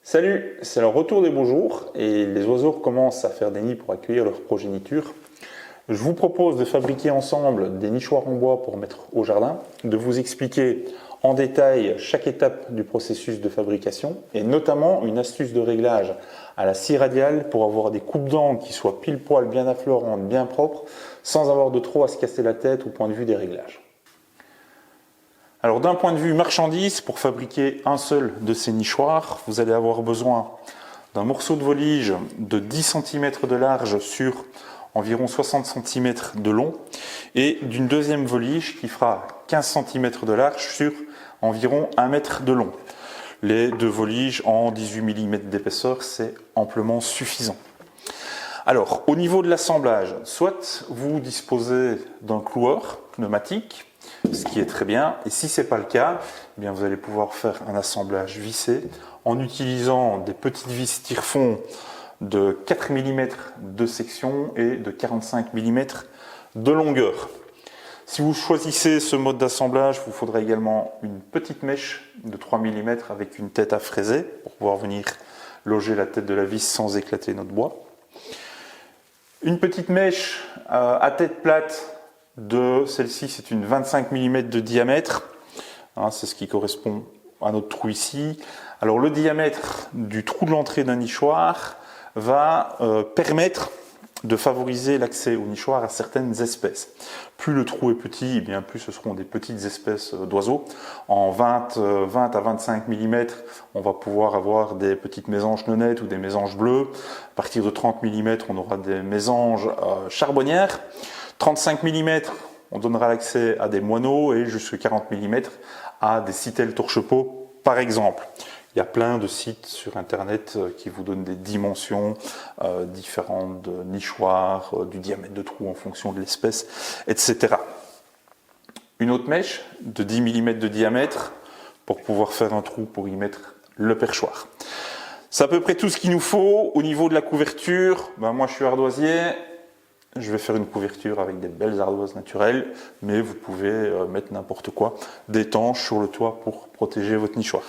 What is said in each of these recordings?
Salut, c'est le retour des beaux jours et les oiseaux commencent à faire des nids pour accueillir leur progéniture. Je vous propose de fabriquer ensemble des nichoirs en bois pour mettre au jardin, de vous expliquer en détail chaque étape du processus de fabrication et notamment une astuce de réglage à la scie radiale pour avoir des coupes d'angles qui soient pile poil bien affleurantes, bien propres, sans avoir de trop à se casser la tête au point de vue des réglages. Alors d'un point de vue marchandise, pour fabriquer un seul de ces nichoirs, vous allez avoir besoin d'un morceau de volige de 10 cm de large sur environ 60 cm de long et d'une deuxième volige qui fera 15 cm de large sur environ 1 mètre de long. Les deux voliges en 18 mm d'épaisseur, c'est amplement suffisant. Alors, au niveau de l'assemblage, soit vous disposez d'un cloueur pneumatique, ce qui est très bien, et si ce n'est pas le cas, eh bien vous allez pouvoir faire un assemblage vissé en utilisant des petites vis tire-fond de 4 mm de section et de 45 mm de longueur. Si vous choisissez ce mode d'assemblage, il vous faudra également une petite mèche de 3 mm avec une tête à fraiser pour pouvoir venir loger la tête de la vis sans éclater notre bois. Une petite mèche à tête plate de celle-ci, c'est une 25 mm de diamètre. C'est ce qui correspond à notre trou ici. Alors le diamètre du trou de l'entrée d'un nichoir va permettre de favoriser l'accès au nichoir à certaines espèces. Plus le trou est petit, eh bien plus ce seront des petites espèces d'oiseaux. En 20 à 25 mm, on va pouvoir avoir des petites mésanges nonnettes ou des mésanges bleues. À partir de 30 mm, on aura des mésanges charbonnières. 35 mm, on donnera l'accès à des moineaux et jusqu'à 40 mm à des citelles torche-peau par exemple. Il y a plein de sites sur internet qui vous donnent des dimensions différentes de nichoirs, du diamètre de trou en fonction de l'espèce, etc. Une autre mèche de 10 mm de diamètre pour pouvoir faire un trou pour y mettre le perchoir. C'est à peu près tout ce qu'il nous faut. Au niveau de la couverture, moi je suis ardoisier. Je vais faire une couverture avec des belles ardoises naturelles, mais vous pouvez mettre n'importe quoi d'étanche sur le toit pour protéger votre nichoir.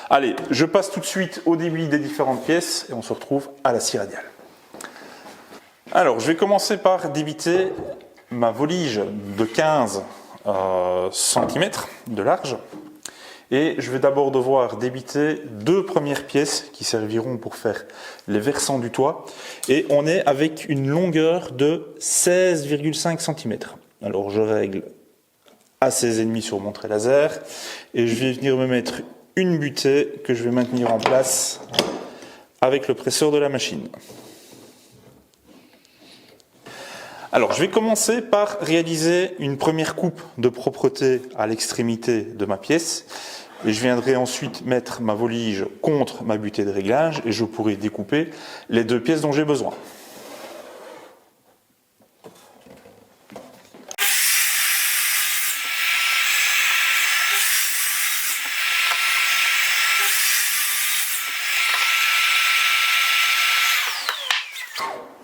Allez, je passe tout de suite au débit des différentes pièces et on se retrouve à la scie radiale. Alors, je vais commencer par débiter ma volige de 15 cm de large. Et je vais d'abord devoir débiter deux premières pièces qui serviront pour faire les versants du toit. Et on est avec une longueur de 16,5 cm. Alors je règle à 16,5 sur mon trait laser. Et je vais venir me mettre une butée que je vais maintenir en place avec le presseur de la machine. Alors je vais commencer par réaliser une première coupe de propreté à l'extrémité de ma pièce. Et je viendrai ensuite mettre ma volige contre ma butée de réglage et je pourrai découper les deux pièces dont j'ai besoin.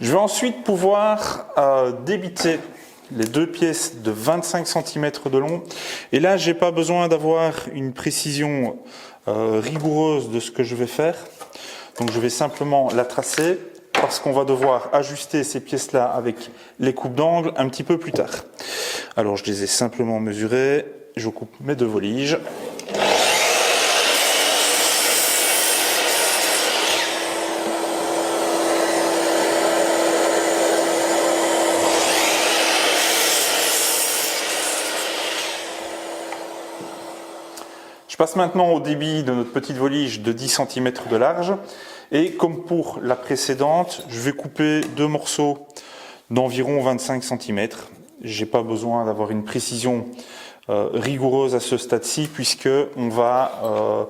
Je vais ensuite pouvoir débiter les deux pièces de 25 cm de long. Et là, je n'ai pas besoin d'avoir une précision rigoureuse de ce que je vais faire. Donc je vais simplement la tracer parce qu'on va devoir ajuster ces pièces-là avec les coupes d'angle un petit peu plus tard. Alors je les ai simplement mesurées. Je coupe mes deux voliges. Je passe maintenant au débit de notre petite volige de 10 cm de large et comme pour la précédente, je vais couper deux morceaux d'environ 25 cm. Je n'ai pas besoin d'avoir une précision rigoureuse à ce stade-ci puisque on va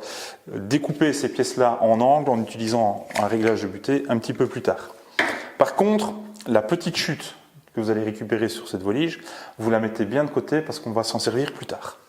découper ces pièces-là en angle en utilisant un réglage de butée un petit peu plus tard. Par contre, la petite chute que vous allez récupérer sur cette volige, vous la mettez bien de côté parce qu'on va s'en servir plus tard.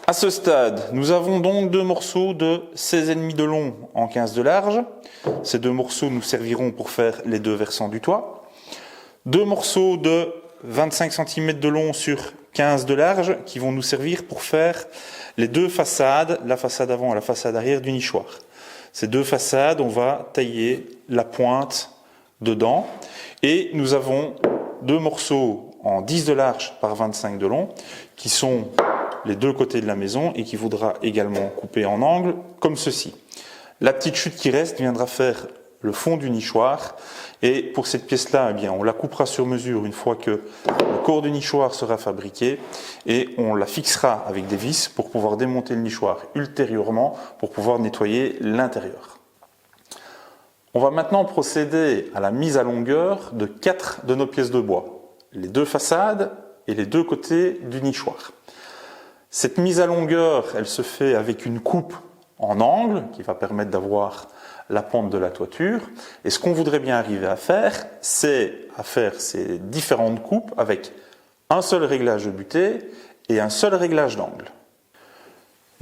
À ce stade, nous avons donc deux morceaux de 16,5 de long en 15 de large. Ces deux morceaux nous serviront pour faire les deux versants du toit. Deux morceaux de 25 cm de long sur 15 de large qui vont nous servir pour faire les deux façades, la façade avant et la façade arrière du nichoir. Ces deux façades, on va tailler la pointe dedans. Et nous avons deux morceaux en 10 de large par 25 de long qui sont les deux côtés de la maison et qu'il faudra également couper en angle comme ceci. La petite chute qui reste viendra faire le fond du nichoir et pour cette pièce-là, eh bien, on la coupera sur mesure une fois que le corps du nichoir sera fabriqué et on la fixera avec des vis pour pouvoir démonter le nichoir ultérieurement pour pouvoir nettoyer l'intérieur. On va maintenant procéder à la mise à longueur de 4 de nos pièces de bois, les deux façades et les deux côtés du nichoir. Cette mise à longueur, elle se fait avec une coupe en angle qui va permettre d'avoir la pente de la toiture. Et ce qu'on voudrait bien arriver à faire, c'est à faire ces différentes coupes avec un seul réglage de butée et un seul réglage d'angle.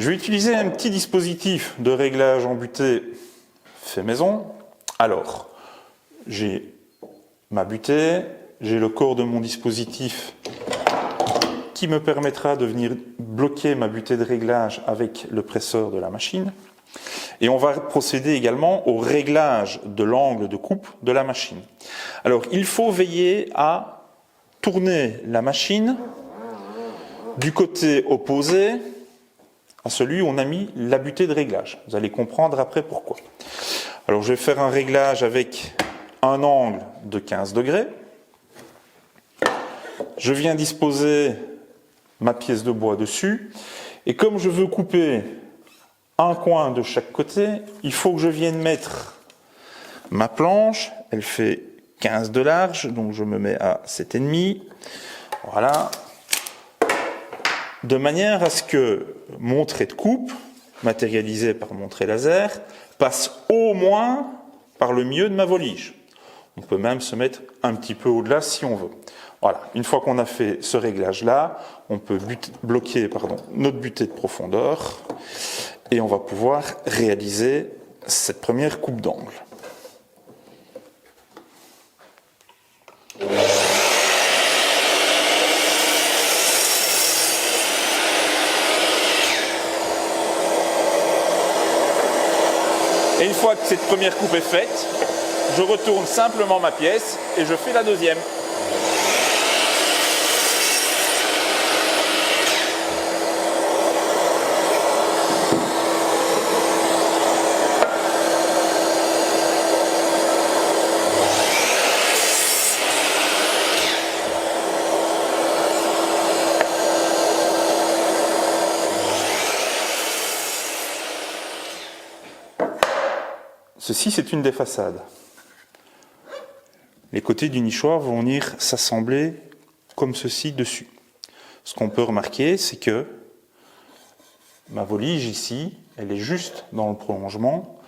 Je vais utiliser un petit dispositif de réglage en butée fait maison. Alors, j'ai ma butée, j'ai le corps de mon dispositif qui me permettra de venir bloquer ma butée de réglage avec le presseur de la machine. Et on va procéder également au réglage de l'angle de coupe de la machine. Alors, il faut veiller à tourner la machine du côté opposé à celui où on a mis la butée de réglage. Vous allez comprendre après pourquoi. Alors, je vais faire un réglage avec un angle de 15 degrés. Je viens disposer ma pièce de bois dessus. Et comme je veux couper un coin de chaque côté, il faut que je vienne mettre ma planche. Elle fait 15 de large, donc je me mets à 7,5. Voilà. De manière à ce que mon trait de coupe, matérialisé par mon trait laser, passe au moins par le milieu de ma volige. On peut même se mettre un petit peu au-delà si on veut. Voilà, une fois qu'on a fait ce réglage-là, on peut bloquer notre butée de profondeur et on va pouvoir réaliser cette première coupe d'angle. Et une fois que cette première coupe est faite, je retourne simplement ma pièce et je fais la deuxième. Ceci, c'est une des façades. Les côtés du nichoir vont venir s'assembler comme ceci dessus. Ce qu'on peut remarquer, c'est que ma volige ici, elle est juste dans le prolongement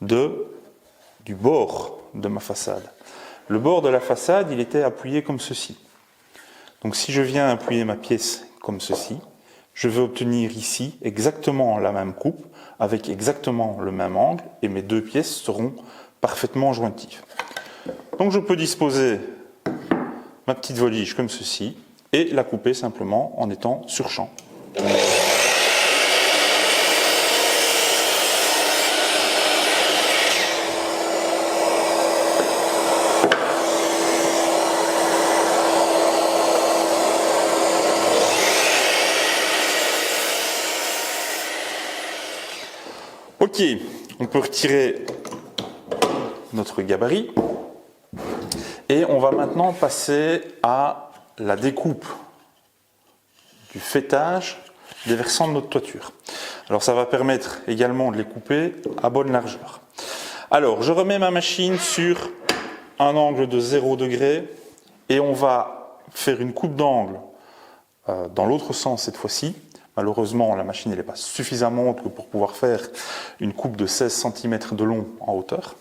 du bord de ma façade. Le bord de la façade, il était appuyé comme ceci. Donc si je viens appuyer ma pièce comme ceci, je vais obtenir ici exactement la même coupe, avec exactement le même angle, et mes deux pièces seront parfaitement jointives. Donc je peux disposer ma petite volige comme ceci, et la couper simplement en étant sur champ. Ok, on peut retirer notre gabarit et on va maintenant passer à la découpe du faîtage des versants de notre toiture. Alors ça va permettre également de les couper à bonne largeur. Alors je remets ma machine sur un angle de 0 degré et on va faire une coupe d'angle dans l'autre sens cette fois-ci. Malheureusement, la machine n'est pas suffisamment haute pour pouvoir faire une coupe de 16 cm de long en hauteur.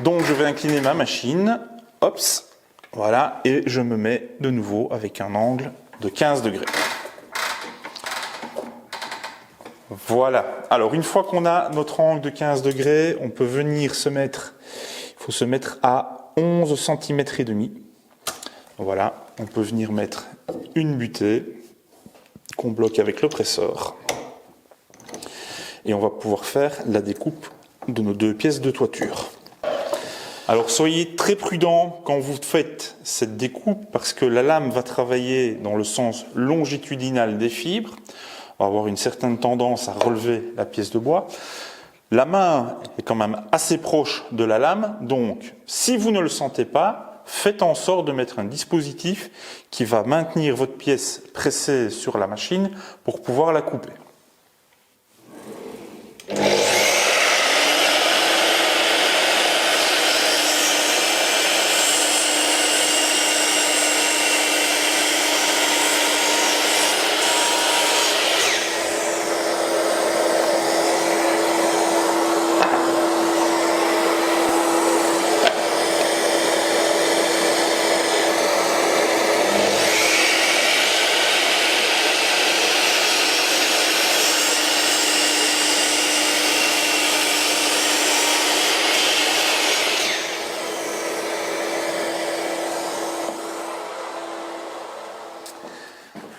Donc je vais incliner ma machine, hop, voilà, et je me mets de nouveau avec un angle de 15 degrés. Voilà. Alors, une fois qu'on a notre angle de 15 degrés, on peut venir se mettre, il faut se mettre à 11 cm et demi. Voilà. On peut venir mettre une butée qu'on bloque avec le presseur. Et on va pouvoir faire la découpe de nos deux pièces de toiture. Alors soyez très prudent quand vous faites cette découpe parce que la lame va travailler dans le sens longitudinal des fibres. On va avoir une certaine tendance à relever la pièce de bois. La main est quand même assez proche de la lame, donc si vous ne le sentez pas, faites en sorte de mettre un dispositif qui va maintenir votre pièce pressée sur la machine pour pouvoir la couper.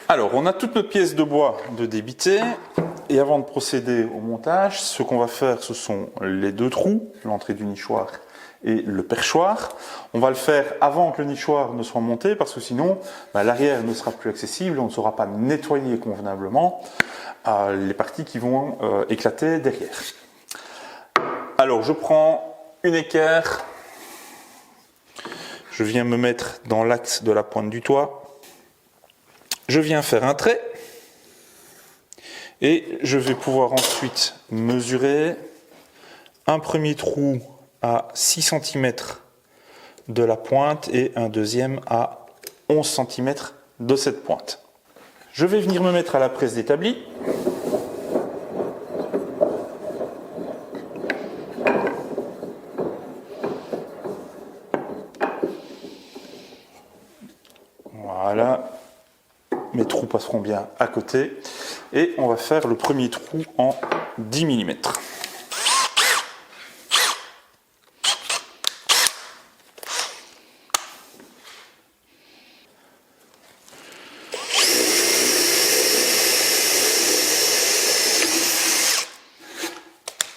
Alors, on a toute notre pièce de bois de débité. Et avant de procéder au montage, ce qu'on va faire, ce sont les deux trous, l'entrée du nichoir et le perchoir. On va le faire avant que le nichoir ne soit monté, parce que sinon, l'arrière ne sera plus accessible, on ne saura pas nettoyer convenablement les parties qui vont éclater derrière. Alors, je prends une équerre, je viens me mettre dans l'axe de la pointe du toit. Je viens faire un trait et je vais pouvoir ensuite mesurer un premier trou à 6 cm de la pointe et un deuxième à 11 cm de cette pointe. Je vais venir me mettre à la presse d'établi. Voilà. Mes trous passeront bien à côté et on va faire le premier trou en 10 mm.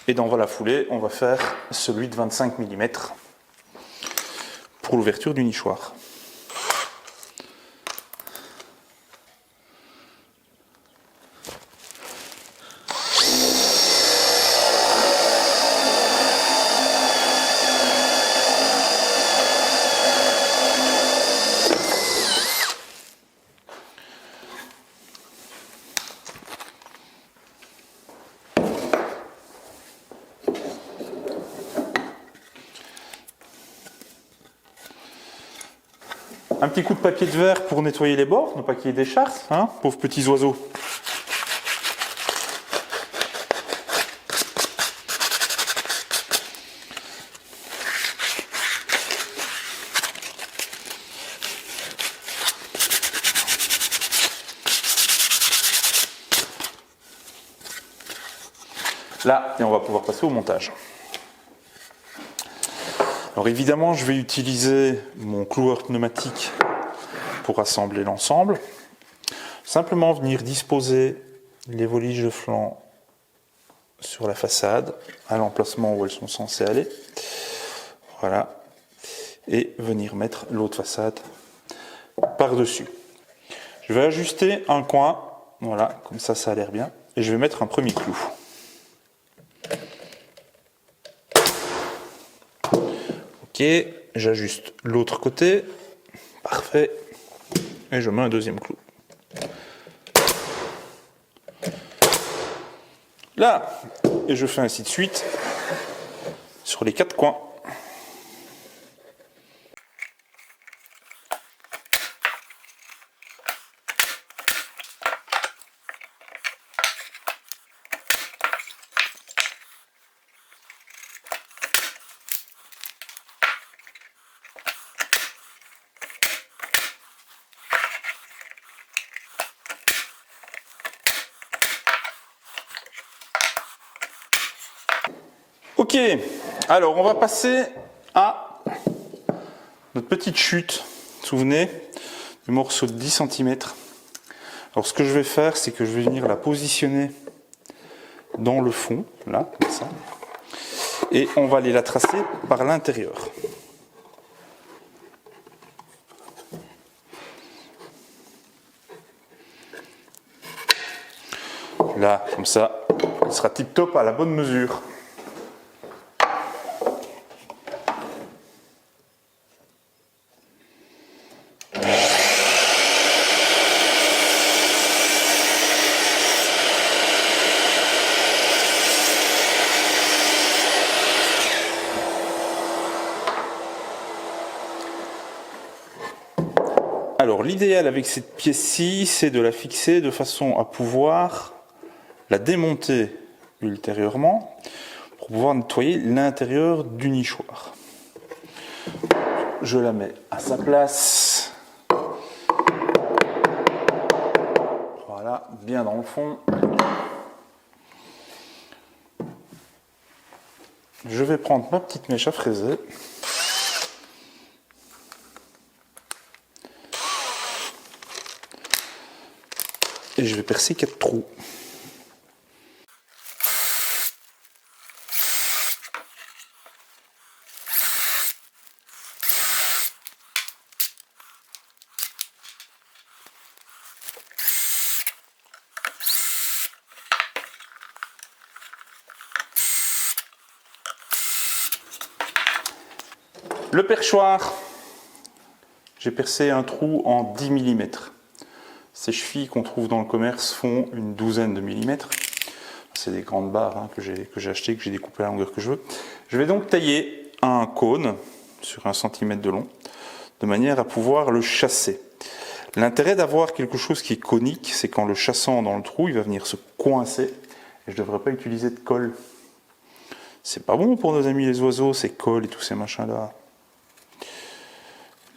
Et dans la foulée, on va faire celui de 25 mm pour l'ouverture du nichoir. Un petit coup de papier de verre pour nettoyer les bords, ne pas qu'il y ait des chartres, hein, pauvres petits oiseaux. Là, et on va pouvoir passer au montage. Alors évidemment, je vais utiliser mon cloueur pneumatique pour assembler l'ensemble. Simplement venir disposer les voliges de flanc sur la façade, à l'emplacement où elles sont censées aller. Voilà. Et venir mettre l'autre façade par-dessus. Je vais ajuster un coin, voilà, comme ça, ça a l'air bien. Et je vais mettre un premier clou. Ok, j'ajuste l'autre côté, parfait, et je mets un deuxième clou. Là, et je fais ainsi de suite sur les quatre coins. Ok, alors on va passer à notre petite chute. Vous vous souvenez du morceau de 10 cm. Alors ce que je vais faire, c'est que je vais venir la positionner dans le fond, là, comme ça. Et on va aller la tracer par l'intérieur. Là, comme ça, il sera tip top à la bonne mesure. Alors l'idéal avec cette pièce-ci, c'est de la fixer de façon à pouvoir la démonter ultérieurement pour pouvoir nettoyer l'intérieur du nichoir. Je la mets à sa place. Voilà, bien dans le fond. Je vais prendre ma petite mèche à fraiser. Et je vais percer 4 trous. Le perchoir, j'ai percé un trou en 10 mm. Ces chevilles qu'on trouve dans le commerce font une douzaine de millimètres. C'est des grandes barres hein, que j'ai achetées, que j'ai découpées à la longueur que je veux. Je vais donc tailler un cône sur 1 cm de long, de manière à pouvoir le chasser. L'intérêt d'avoir quelque chose qui est conique, c'est qu'en le chassant dans le trou, il va venir se coincer et je ne devrais pas utiliser de colle. C'est pas bon pour nos amis les oiseaux, ces colles et tous ces machins-là.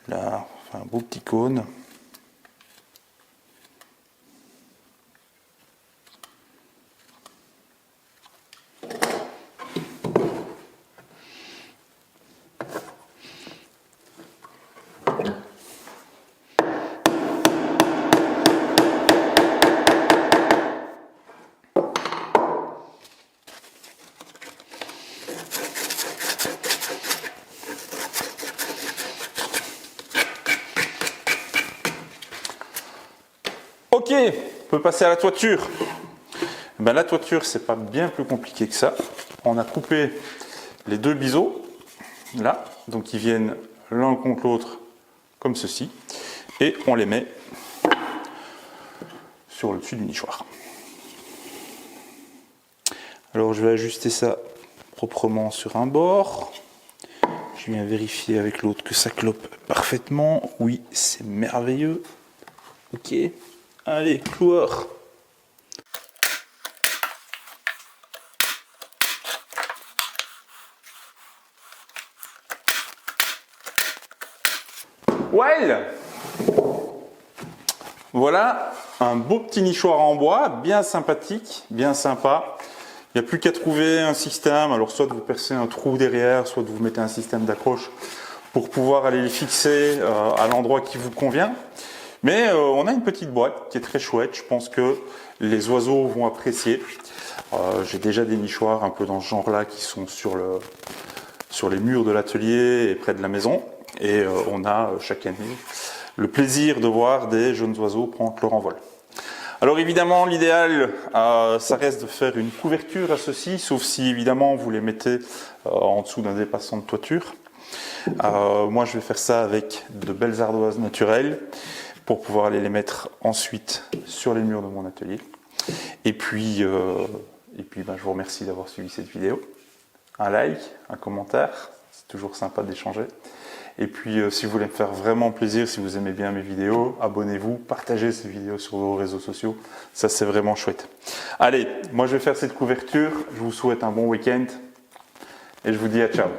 Là, on fait un beau petit cône. Ok, on peut passer à la toiture. Ben, la toiture, c'est pas bien plus compliqué que ça. On a coupé les deux biseaux, là, donc ils viennent l'un contre l'autre comme ceci, et on les met sur le dessus du nichoir. Alors je vais ajuster ça proprement sur un bord. Je viens vérifier avec l'autre que ça clope parfaitement. Oui, c'est merveilleux. Ok. Allez, cloueur. Well, voilà un beau petit nichoir en bois, bien sympathique, bien sympa. Il n'y a plus qu'à trouver un système, alors soit de vous percer un trou derrière, soit de vous mettez un système d'accroche pour pouvoir aller les fixer à l'endroit qui vous convient. Mais on a une petite boîte qui est très chouette, je pense que les oiseaux vont apprécier. J'ai déjà des nichoirs un peu dans ce genre-là qui sont sur les murs de l'atelier et près de la maison. Et on a chaque année le plaisir de voir des jeunes oiseaux prendre leur envol. Alors évidemment, l'idéal, ça reste de faire une couverture à ceci, sauf si évidemment vous les mettez en dessous d'un dépassant de toiture. Moi, je vais faire ça avec de belles ardoises naturelles pour pouvoir aller les mettre ensuite sur les murs de mon atelier. Et puis ben, je vous remercie d'avoir suivi cette vidéo. Un like, un commentaire, c'est toujours sympa d'échanger. Et puis si vous voulez me faire vraiment plaisir, si vous aimez bien mes vidéos, abonnez-vous, partagez ces vidéos sur vos réseaux sociaux, ça c'est vraiment chouette. Allez, moi je vais faire cette couverture, je vous souhaite un bon week-end et je vous dis à ciao.